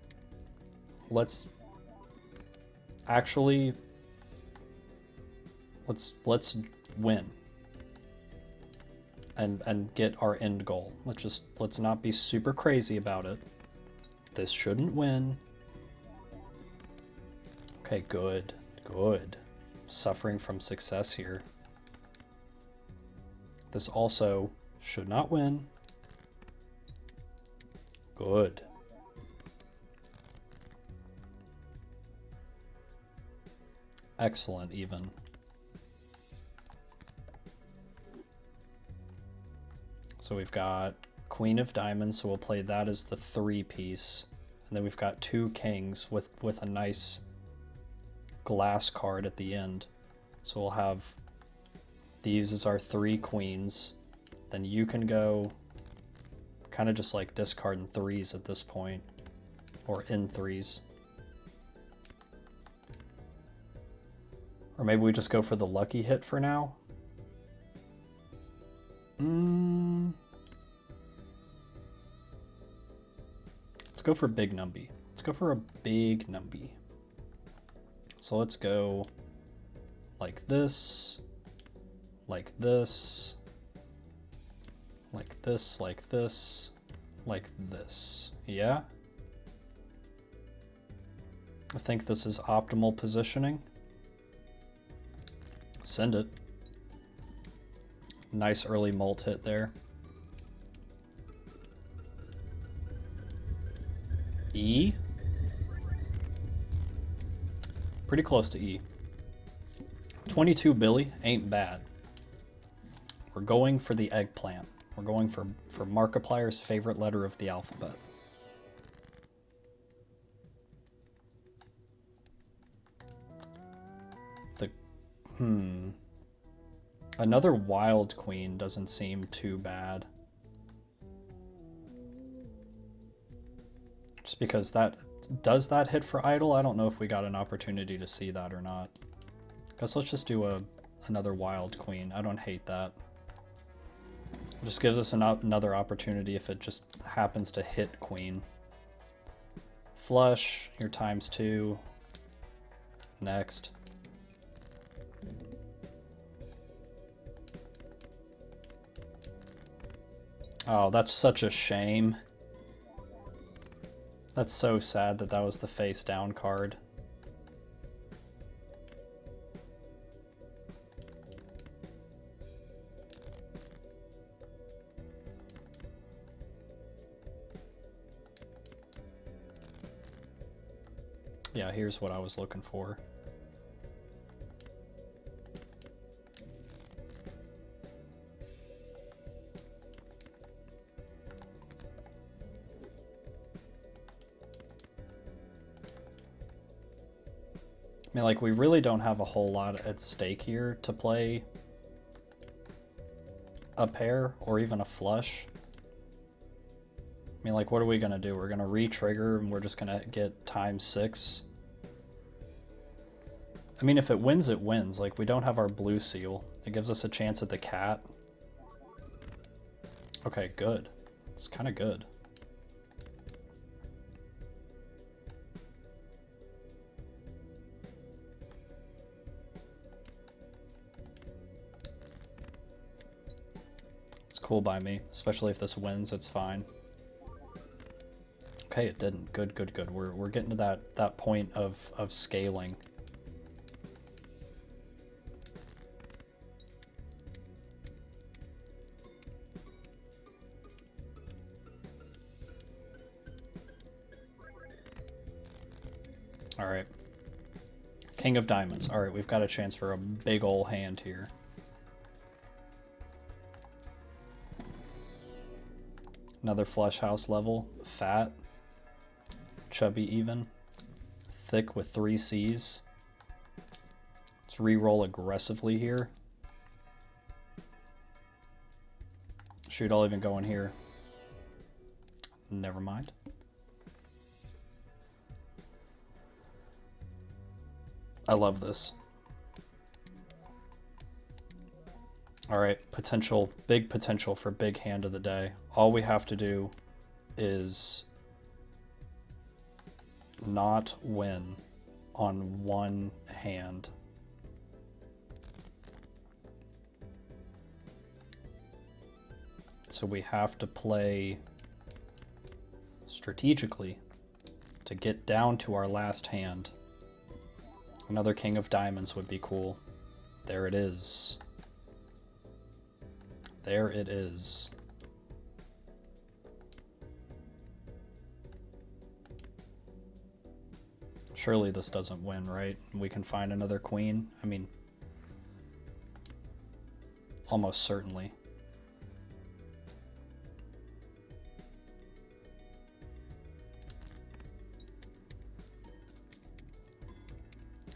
Let's actually let's win. And get our end goal. Let's not be super crazy about it. This shouldn't win. Okay, good. Good. Suffering from success here. This also should not win. Good. Excellent, even. So we've got Queen of Diamonds, so we'll play that as the 3-piece. And then we've got 2 kings with a nice glass card at the end. So we'll have these as our 3 queens. Then you can go kind of just like discarding 3s at this point. Or in 3s. Or maybe we just go for the lucky hit for now. Let's go for big numby. Let's go for a big numby. So let's go like this, like this, like this, like this, like this. Yeah? I think this is optimal positioning. Send it. Nice early molt hit there. E. Pretty close to E. 22 Billy ain't bad. We're going for the eggplant. We're going for Markiplier's favorite letter of the alphabet. Another wild queen doesn't seem too bad. Just because does that hit for idle? I don't know if we got an opportunity to see that or not. Guess let's just do another wild queen. I don't hate that. It just gives us another opportunity if it just happens to hit queen. Flush, your ×2. Next. Oh, that's such a shame. That's so sad that that was the face down card. Yeah, here's what I was looking for. I mean, like, we really don't have a whole lot at stake here to play a pair or even a flush. I mean, like, what are we gonna do? We're gonna re-trigger and we're just gonna get ×6. I mean, if it wins, it wins. Like, we don't have our blue seal. It gives us a chance at the cat. Okay, good. It's kind of good. It's cool by me, especially if this wins, it's fine. Okay, it didn't. Good, good, good. We're getting to that point of scaling. All right. King of Diamonds. All right, we've got a chance for a big ol' hand here. Another flush house level. Fat. Chubby even. Thick with 3 C's. Let's re-roll aggressively here. Shoot, I'll even go in here. Never mind. I love this. All right, big potential for big hand of the day. All we have to do is not win on one hand. So we have to play strategically to get down to our last hand. Another King of Diamonds would be cool. There it is. There it is. Surely this doesn't win, right? We can find another queen. I mean, almost certainly.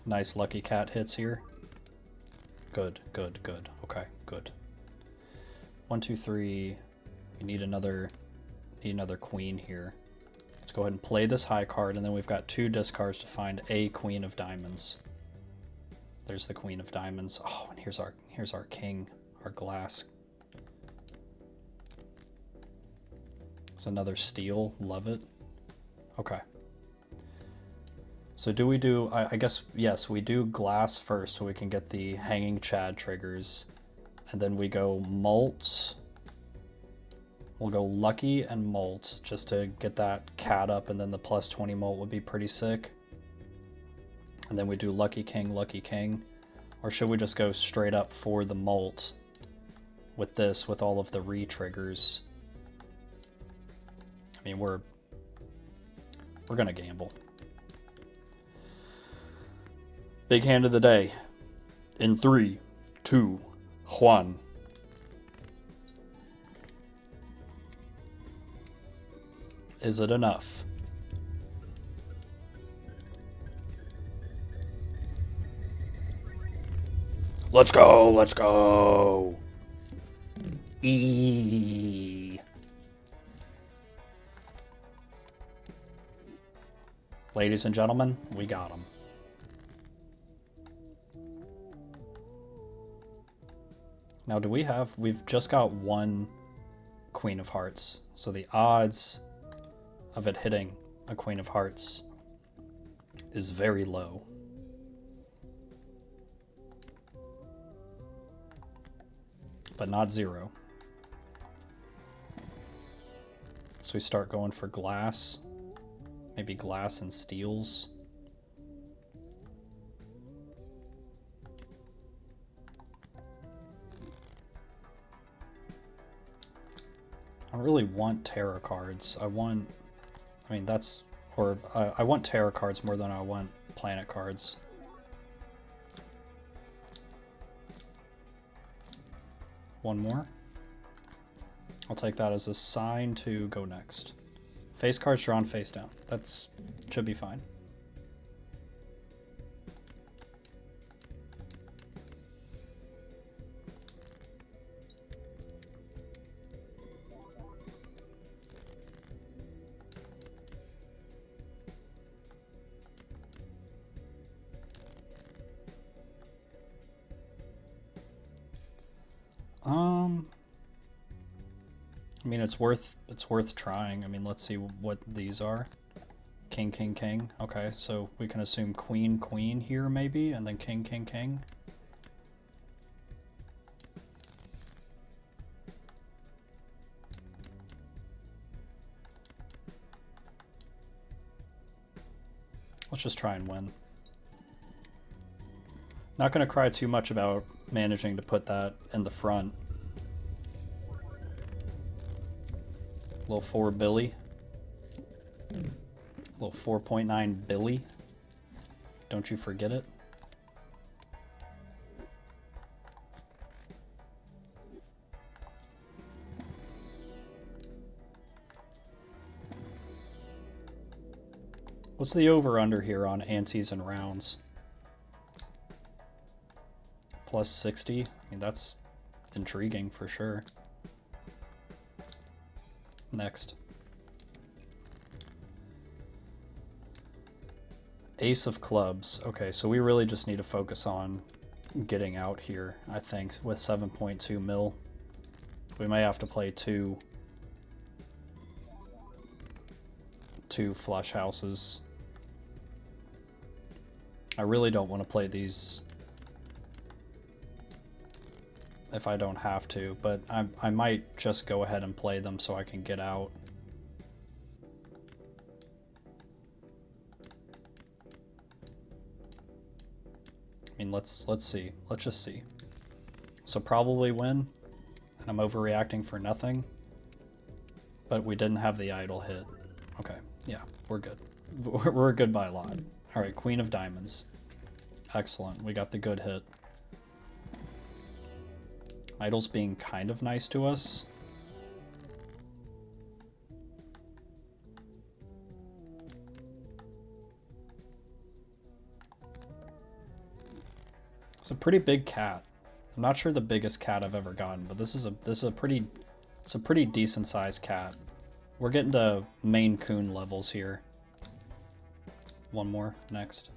Nice lucky cat hits here. Good, good, good. Okay, good. 1, 2, 3. We need another queen here. Let's go ahead and play this high card, and then we've got 2 discards to find a Queen of Diamonds. There's the Queen of Diamonds. Oh, and here's our king, our glass. It's another steal. Love it. Okay. So do we do, I guess, yes, we do glass first so we can get the Hanging Chad triggers. And then we go molt. We'll go lucky and molt just to get that cat up, and then the +20 molt would be pretty sick. And then we do lucky king, lucky king. Or should we just go straight up for the molt with this, with all of the re-triggers? I mean, we're gonna gamble. Big hand of the day. In 3, 2, 1. Is it enough? Let's go, let's go. E. Ladies and gentlemen, we got him. Now, do we have... We've just got one Queen of Hearts. So the odds of it hitting a Queen of Hearts is very low. But not zero. So we start going for glass. Maybe glass and steels. I really want tarot cards. I want... I mean, that's... Or I want tarot cards more than I want planet cards. One more. I'll take that as a sign to go next. Face cards drawn face down. That's should be fine. I mean, it's worth trying. I mean, let's see what these are. King, king, king. Okay, so we can assume queen, queen here maybe, and then king, king, king. Let's just try and win. Not going to cry too much about managing to put that in the front. Little 4 Billy. Little 4.9 Billy. Don't you forget it. What's the over-under here on antes and rounds? Plus 60? I mean, that's intriguing for sure. Next. Ace of clubs. Okay, so we really just need to focus on getting out here, I think, with 7.2 mil. We may have to play two flush houses. I really don't want to play these if I don't have to, but I might just go ahead and play them so I can get out. I mean, let's see. Let's just see. So probably win, and I'm overreacting for nothing, but we didn't have the idol hit. Okay, yeah, we're good. We're good by a lot. All right, Queen of Diamonds. Excellent, we got the good hit. Idol's being kind of nice to us. It's a pretty big cat. I'm not sure the biggest cat I've ever gotten, but this is a pretty decent sized cat. We're getting to Maine Coon levels here. One more next.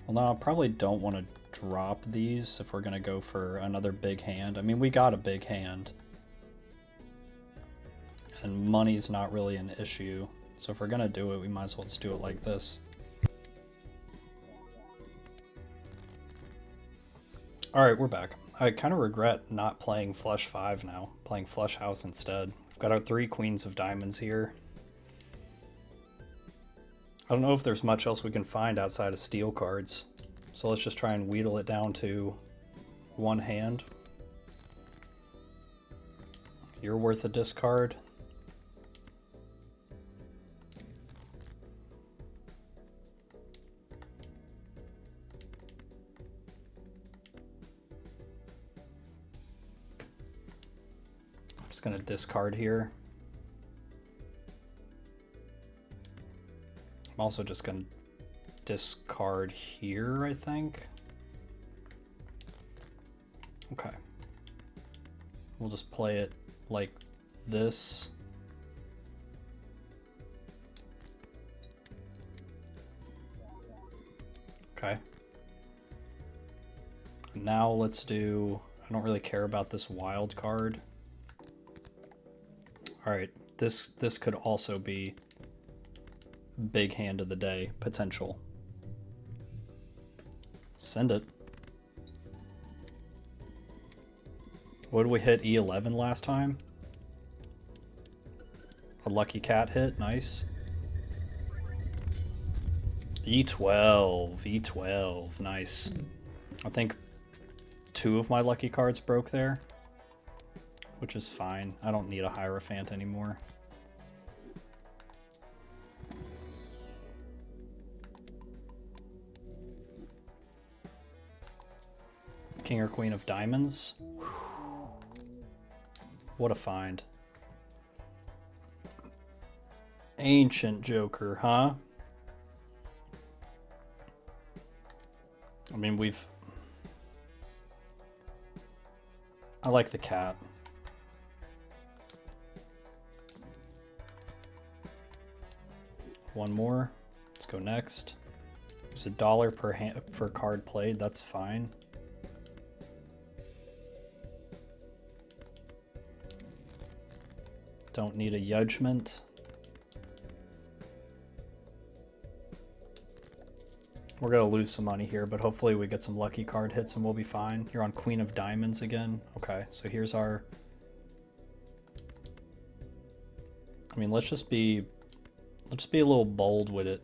Well, no, I probably don't want to drop these if we're going to go for another big hand. I mean, we got a big hand. And money's not really an issue. So if we're going to do it, we might as well just do it like this. Alright, we're back. I kind of regret not playing Flush 5 now. Playing Flush House instead. We've got our 3 Queens of Diamonds here. I don't know if there's much else we can find outside of steel cards. So let's just try and wheedle it down to one hand. You're worth a discard. Just gonna discard here. I'm also just gonna discard here, I think. Okay. We'll just play it like this. Okay. Now let's do, I don't really care about this wild card. All right, this could also be big hand of the day potential. Send it. What did we hit? E11 last time? A lucky cat hit, nice. E12, E12, nice. I think 2 of my lucky cards broke there, which is fine. I don't need a Hierophant anymore. King or Queen of Diamonds. What a find. Ancient Joker, huh? I mean, I like the cat. One more. Let's go next. It's $1 per card played. That's fine. Don't need a judgment. We're gonna lose some money here, but hopefully we get some lucky card hits and we'll be fine. You're on Queen of Diamonds again. Okay, so here's our... I mean, let's just be a little bold with it.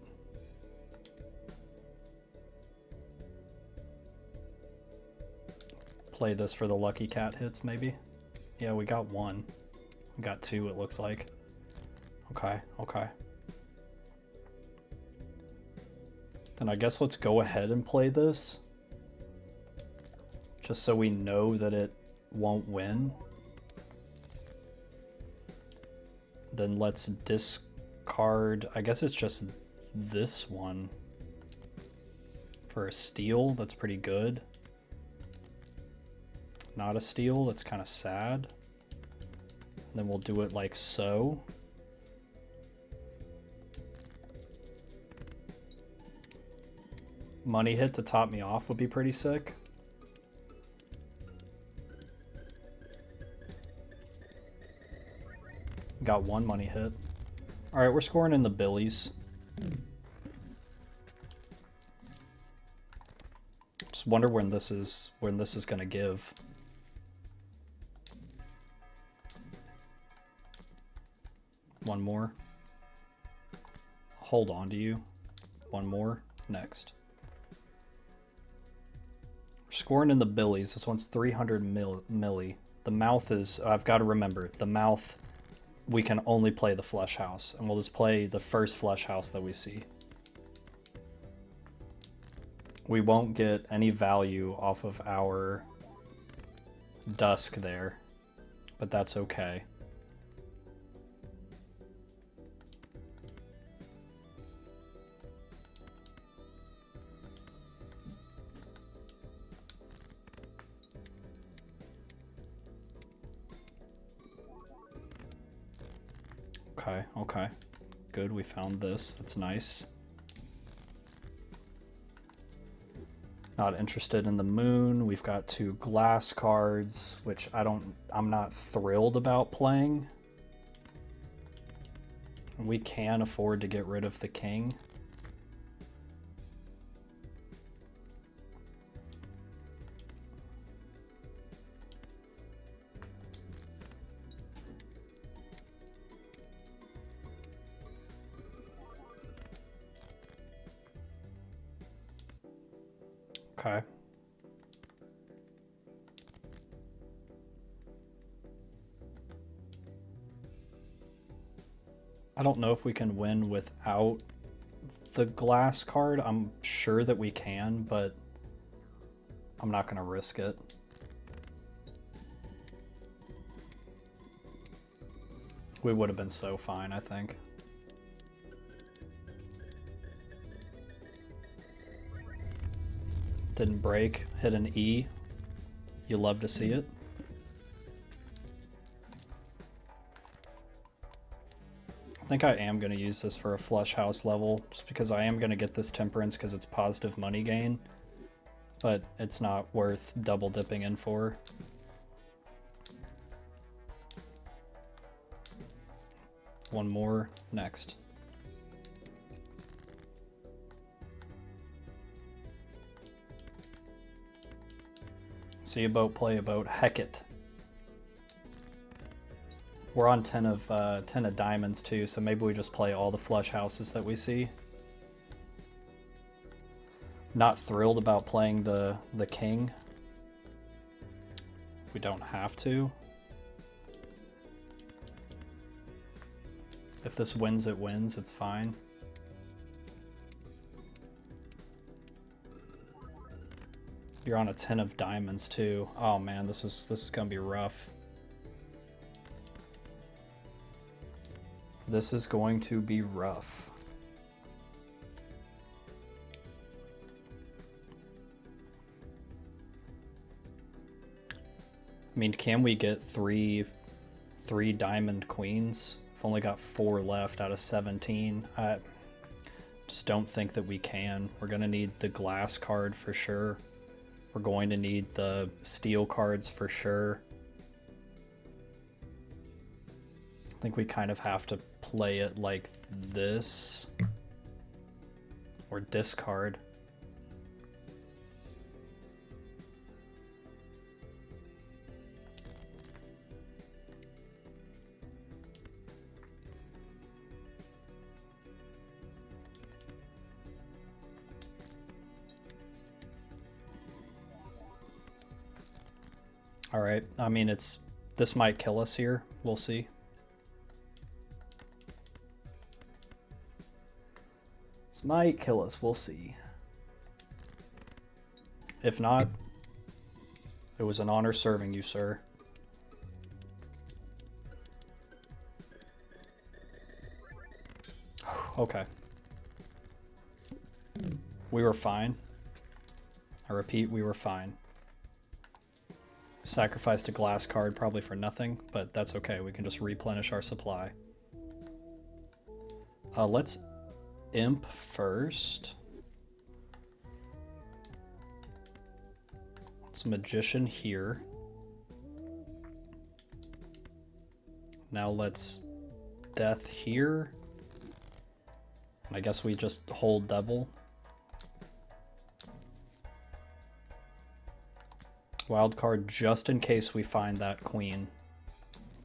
Play this for the lucky cat hits, maybe. Yeah, we got 1. We got 2, it looks like. Okay, okay. Then I guess let's go ahead and play this. Just so we know that it won't win. Then let's discard, I guess it's just this one. For a steal, that's pretty good. Not a steal, that's kind of sad. And then we'll do it like so. Money hit to top me off would be pretty sick. Got 1 money hit. Alright, we're scoring in the billies. Just wonder when this is gonna give. One more. Hold on to you. One more. Next. We're scoring in the billies. This one's 300 milli. The mouth is... I've got to remember. The mouth, we can only play the flesh house. And we'll just play the first flesh house that we see. We won't get any value off of our dusk there. But that's okay. Okay, okay. Good, we found this. That's nice. Not interested in the moon. We've got 2 glass cards, which I'm not thrilled about playing. We can afford to get rid of the king. Okay. I don't know if we can win without the glass card. I'm sure that we can, but I'm not going to risk it. We would have been so fine, I think. Didn't break. Hit an E. You love to see it. I think I am going to use this for a flush house level, just because I am going to get this temperance because it's positive money gain, but it's not worth double dipping in for. One more next. See a boat, play a boat. Heck it. We're on 10 of diamonds too, so maybe we just play all the flush houses that we see. Not thrilled about playing the king. We don't have to. If this wins, it wins. It's fine. You're on a 10 of diamonds too. Oh man, this is gonna be rough. This is going to be rough. I mean, can we get three diamond queens? I've only got 4 left out of 17. I just don't think that we can. We're gonna need the glass card for sure. We're going to need the steel cards for sure. I think we kind of have to play it like this. Or discard. All right, I mean, this might kill us here. We'll see. This might kill us. We'll see. If not, it was an honor serving you, sir. Okay. We were fine. I repeat, we were fine. Sacrificed a glass card probably for nothing, but that's okay. We can just replenish our supply. Let's imp first. Let's magician here. Now let's death here. And I guess we just hold devil. Wild card just in case we find that queen.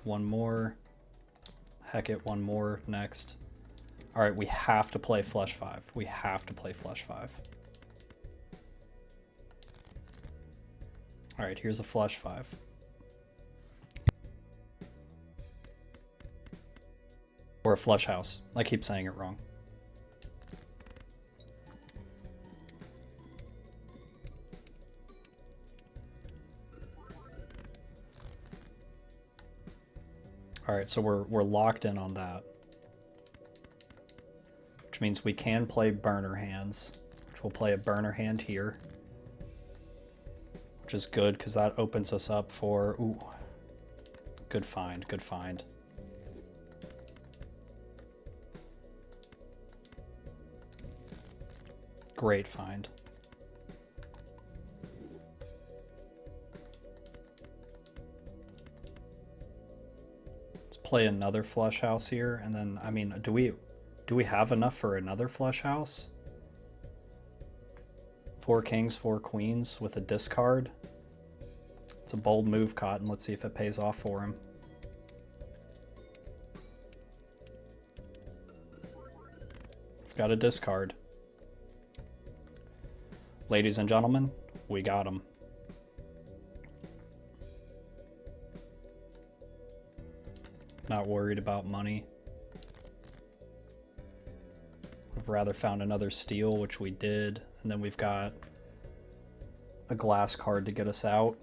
One more. Heck it, one more next. All right, we have to play flush 5. We have to play flush 5. All right, here's a flush 5. Or a flush house. I keep saying it wrong. All right, so we're locked in on that. Which means we can play burner hands, which we'll play a burner hand here. Which is good because that opens us up for, ooh, good find, good find. Great find. Play another flush house here, and then, I mean, do we have enough for another flush house? 4 kings, 4 queens with a discard. It's a bold move, Cotton. Let's see if it pays off for him. We've got a discard. Ladies and gentlemen, we got him. Not worried about money. We've rather found another steel, which we did, and then we've got a glass card to get us out.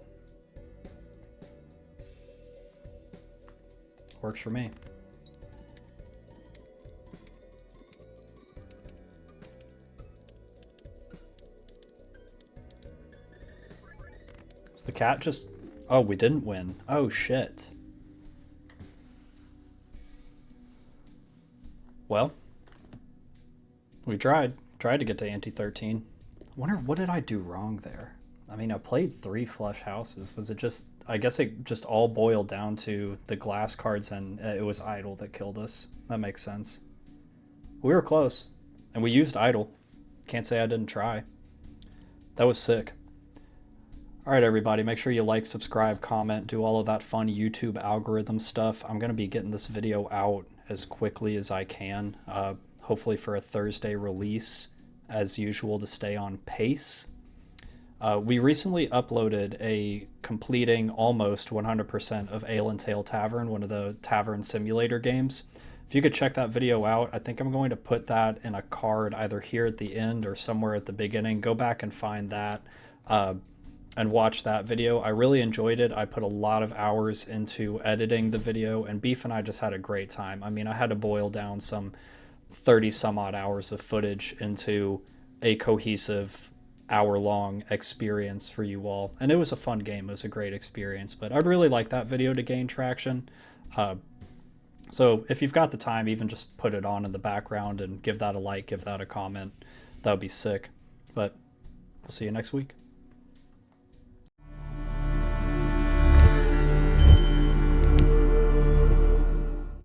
Works for me. Is the cat just... Oh, we didn't win. Oh, shit. Well, we tried to get to ante 13. I wonder, what did I do wrong there? I mean, I played 3 flush houses. Was it just... I guess it just all boiled down to the glass cards, and it was idle that killed us. That makes sense. We were close, and we used idle. Can't say I didn't try. That was sick. All right, everybody, make sure you like, subscribe, comment, do all of that fun YouTube algorithm stuff. I'm going to be getting this video out as quickly as I can, hopefully for a Thursday release, as usual, to stay on pace. We recently uploaded a completing almost 100% of Ale and Tail Tavern, one of the tavern simulator games. If you could check that video out, I think I'm going to put that in a card either here at the end or somewhere at the beginning. Go back and find that and watch that video. I really enjoyed it. I put a lot of hours into editing the video, and Beef and I just had a great time. I mean, I had to boil down some 30 some odd hours of footage into a cohesive hour-long experience for you all, and it was a fun game. It was a great experience, but I'd really like that video to gain traction. So if you've got the time, even just put it on in the background and give that a like, give that a comment. That would be sick. But we'll see you next week.